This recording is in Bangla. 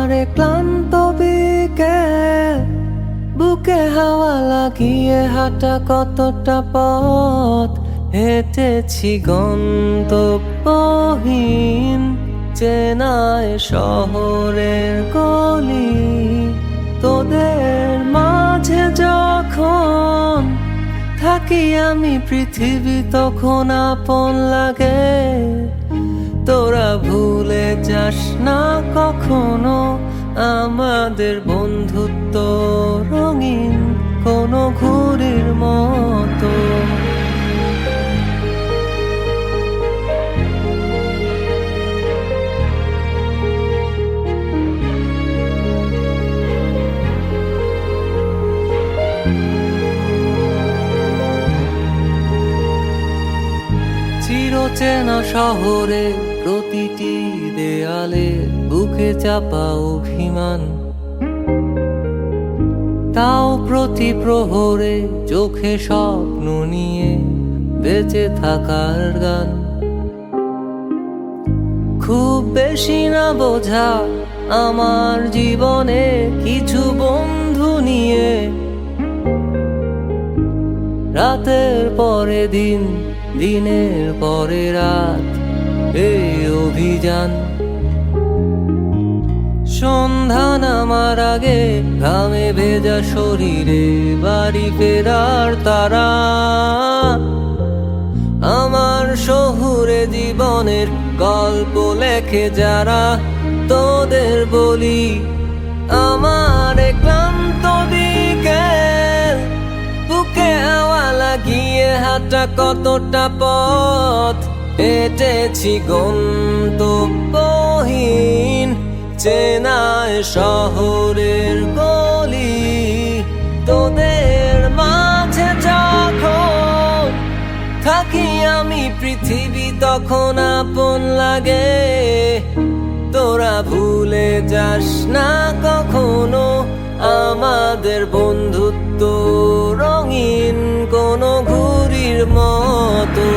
আমারে ক্লান্ত বিকেল, বুকে হাওয়া লাগিয়ে হাঁটা কতটা পথ হেঁটেছি গন্তব্যহীন চেনায় শহরের গলি। তোদের মাঝে যখন থাকি আমি পৃথিবী তখন আপন লাগে। তোরা ভুলে যাস না কখনো আমাদের বন্ধুত্ব রঙিন কোনো ঘুড়ির মতো। চিরচেনা শহরে প্রতিটি দেয়ালে বুকে চাপা অভিমান, তাও প্রতি প্রহরে চোখে স্বপ্ন নিয়ে বেঁচে থাকার গান। খুব বেশি না বোঝা আমার জীবনে কিছু বন্ধু নিয়ে, রাতের পরে দিন, দিনের পরে রাত এই অভিযান। সন্ধ্যা নামার আগে ঘামে ভেজা শরীরে বাড়ি ফেরার তারা। আমার শহুরে জীবনের গল্প লেখে যারা, তোদের বলি আমার ক্লান্ত বিকেল, বুকে হাওয়া লাগিয়ে হাঁটা কতটা পথ হেঁটেছি গন্তব্যহীন চেনায় শহরের গলি। তোদের মাঝে যখন থাকি আমি পৃথিবী তখন আপন লাগে। তোরা ভুলে যাস না কখনো আমাদের বন্ধুত্ব রঙিন কোনো ঘুড়ির মতো।